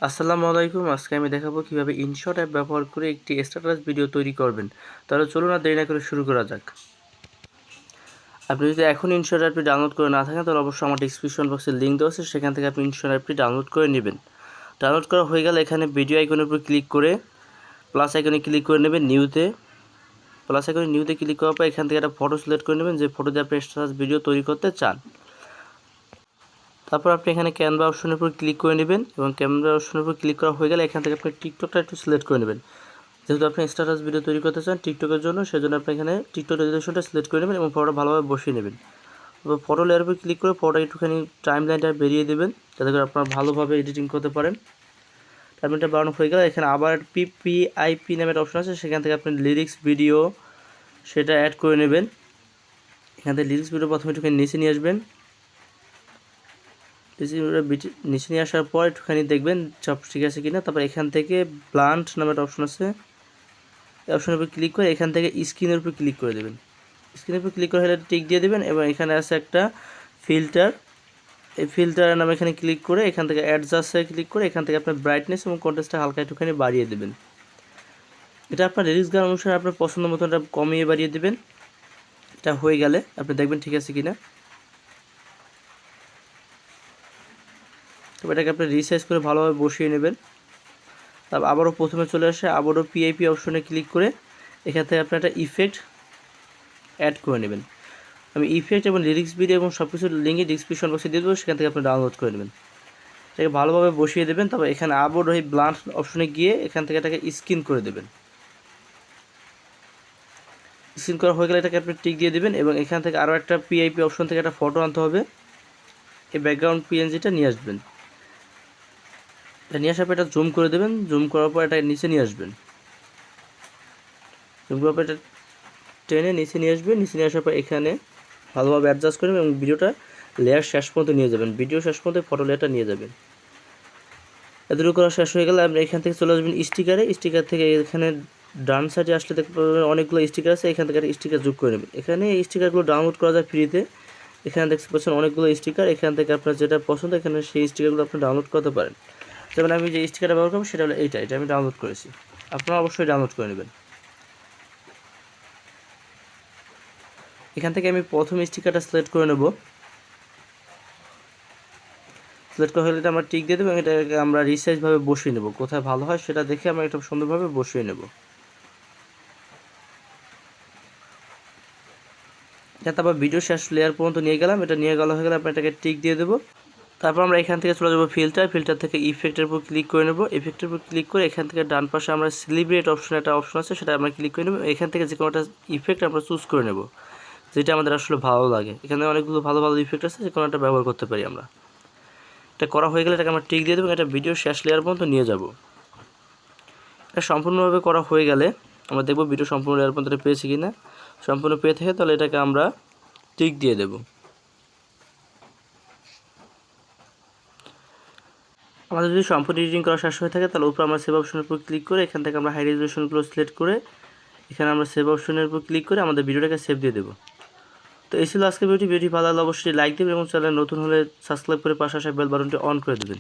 আসসালামু আলাইকুম। আজকে আমি দেখাবো কিভাবে ইনশট অ্যাপ ব্যবহার করে একটি স্ট্যাটাস ভিডিও তৈরি করবেন। তাহলে চলুন আর দেরি না করে শুরু করা যাক। আপনি যদি এখন ইনশট অ্যাপটি ডাউনলোড করে না থাকেন তাহলে অবশ্যই আমার ডেসক্রিপশন বক্সে লিঙ্ক দেওয়া আছে, সেখান থেকে আপনি ইনশট অ্যাপটি ডাউনলোড করে নেবেন। ডাউনলোড করা হয়ে গেলে এখানে ভিডিও আইকনের উপর ক্লিক করে প্লাস আইকনে ক্লিক করে নেবেন, নিউতে ক্লিক করার পর এখান থেকে একটা ফটো সিলেক্ট করে নেবেন, যে ফটো দিয়ে আপনি স্ট্যাটাস ভিডিও তৈরি করতে চান। তারপর আপনি এখানে ক্যানভা অপশনের উপর ক্লিক করে নেবেন এবং ক্যানভা অপশনের উপর ক্লিক করা হয়ে গেলে এখান থেকে আপনি টিকটকটা একটু সিলেক্ট করে নেবেন। যেহেতু আপনি স্ট্যাটাস ভিডিও তৈরি করতে চান টিকটকের জন্য, সেজন্য আপনি এখানে টিকটক রেজুলেশনটা সিলেক্ট করে নেবেন এবং ফটোটা ভালোভাবে বসিয়ে নেবেন। এবার ফটো লেয়ার উপর ক্লিক করে ফটো একটুখানি টাইম লাইনটা বেরিয়ে দেবেন, যাতে করে আপনারা ভালোভাবে এডিটিং করতে পারেন। টাইম লাইনটা বাড়ানো হয়ে গেলে এখানে আবার পিপিআইপি নামের অপশন আছে, সেখান থেকে আপনি লিরিক্স ভিডিও সেটা অ্যাড করে নেবেন। এখান থেকে লিরিক্স ভিডিও প্রথমে একটুখানি নিচে নিয়ে আসবেন। নিচে নিয়ে আসার পর একটুখানি দেখবেন সব ঠিক আছে কিনা। তারপর এখান থেকে ব্লান্ট নামের অপশন আছে, এই অপশনের উপর ক্লিক করে এখান থেকে স্ক্রিনের উপর ক্লিক করে দেবেন। স্ক্রিনের উপর ক্লিক করে হলে টিক দিয়ে দেবেন এবং এখানে আছে একটা ফিল্টার, এই ফিল্টারের নামে এখানে ক্লিক করে এখান থেকে অ্যাডজাস্টে ক্লিক করে এখান থেকে আপনার ব্রাইটনেস এবং কন্ট্রাস্টটা হালকা একটুখানি বাড়িয়ে দেবেন। এটা আপনার রিলিজ গান অনুসারে আপনার পছন্দ মতো এটা কমিয়ে বাড়িয়ে দেবেন। এটা হয়ে গেলে আপনি দেখবেন ঠিক আছে কিনা। তবে এটাকে আপনি রিসাইজ করে ভালোভাবে বসিয়ে নেবেন। তারপর আবারও প্রথমে চলে আসে, আবারও পিআইপি অপশনে ক্লিক করে এখান থেকে আপনি একটা ইফেক্ট অ্যাড করে নেবেন। আমি ইফেক্ট এবং লিরিক্স ভিডিও এবং সব কিছুর লিঙ্কে ডিসক্রিপশন বক্সে দিয়ে দেবো, সেখান থেকে আপনি ডাউনলোড করে নেবেন। এটাকে ভালোভাবে বসিয়ে দেবেন। তারপর এখানে আবারও এই ব্লান্ট অপশনে গিয়ে এখান থেকে এটাকে স্ক্রিন করে দেবেন। স্ক্রিন করা হয়ে গেলে এটাকে আপনি টিক দিয়ে দেবেন এবং এখান থেকে আরও একটা পিআইপি অপশন থেকে একটা ফটো আনতে হবে। এই ব্যাকগ্রাউন্ড পিএনজিটা নিয়ে আসবেন। এটা নিয়ে আসার পর এটা জুম করে দেবেন, জুম করার পর এটা নিচে নিয়ে আসবেন। জুম করার পর এটা টেনে নিচে নিয়ে আসবেন। নিচে নিয়ে আসার পর এখানে ভালোভাবে অ্যাডজাস্ট করবেন এবং ভিডিওটা লেয়ার শেষ পর্যন্ত নিয়ে যাবেন। ভিডিও শেষ পর্যন্ত ফটো লেয়ারটা নিয়ে যাবেন। এতটুকু করা শেষ হয়ে গেলে আপনি এখান থেকে চলে আসবেন স্টিকারে। স্টিকার থেকে এখানে ডান সাইডে আসলে দেখতে পাবেন অনেকগুলো স্টিকার আছে, এখান থেকে একটা স্টিকার যোগ করে নেবেন। এখানে এই স্টিকারগুলো ডাউনলোড করা যায় ফ্রিতে। এখানে দেখতে পাচ্ছেন অনেকগুলো স্টিকার, এখান থেকে আপনার যেটা পছন্দ এখানে সেই স্টিকারগুলো আপনি ডাউনলোড করতে পারেন। যেমন আমি যে স্টিকারটা ব্যবহার করবো সেটা হলো এটা আমি ডাউনলোড করেছি, আপনারা অবশ্যই ডাউনলোড করে নেবেন। এখান থেকে আমি প্রথম স্টিকারটা সিলেক্ট করে নেব। সিলেক্ট করা হলে এটা আমরা টিক দিয়ে দেবো এবং এটাকে আমরা রিসাইজভাবে বসিয়ে নেব। কোথায় ভালো হয় সেটা দেখে আমরা এটা সুন্দরভাবে বসিয়ে নেব। তারপর ভিডিও শেষ লেয়ার পর্যন্ত নিয়ে গেলাম। এটা নিয়ে গেলে হয়ে গেলে আমরা এটাকে টিক দিয়ে দেবো। তারপর আমরা এখান থেকে চলে যাবো ফিল্টার থেকে ইফেক্টের উপর ক্লিক করে নেব। ইফেক্টের উপর ক্লিক করে এখান থেকে ডান পাশে আমরা সেলিব্রেট অপশন একটা অপশন আছে, সেটা আমরা ক্লিক করে নেব। এখান থেকে যে কোনো একটা ইফেক্ট আমরা চুজ করে নেব যেটা আমাদের আসলে ভালো লাগে। এখানে অনেকগুলো ভালো ভালো ইফেক্ট আছে, যে কোনো একটা ব্যবহার করতে পারি আমরা। এটা করা হয়ে গেলে এটাকে আমরা টিক দিয়ে দেবো। এটা ভিডিও শেষ লেয়ার পর্যন্ত নিয়ে যাব। এটা সম্পূর্ণভাবে করা হয়ে গেলে আমরা দেখব ভিডিও সম্পূর্ণ লেয়ার পর্যন্ত পেয়েছি কিনা। সম্পূর্ণ পেয়ে থাকে তাহলে এটাকে আমরা টিক দিয়ে দেব। আমাদের যদি সম্পূর্ণ এডিটিং করা শেষ হয়ে থাকে তাহলে উপরে আমরা সেভ অপশনের উপর ক্লিক করে এখান থেকে আমরা হাই রেজুলেশনগুলো সিলেক্ট করে এখানে আমরা সেভ অপশনের উপর ক্লিক করে আমাদের ভিডিওটাকে সেভ দিয়ে দেবো। তো এই ছিল আজকের ভিডিওটি ভালো লাগলে অবশ্যই লাইক দেবেন এবং চ্যানেল নতুন হলে সাবস্ক্রাইব করে পাশে আসা বেল বাটনটি অন করে দেবেন।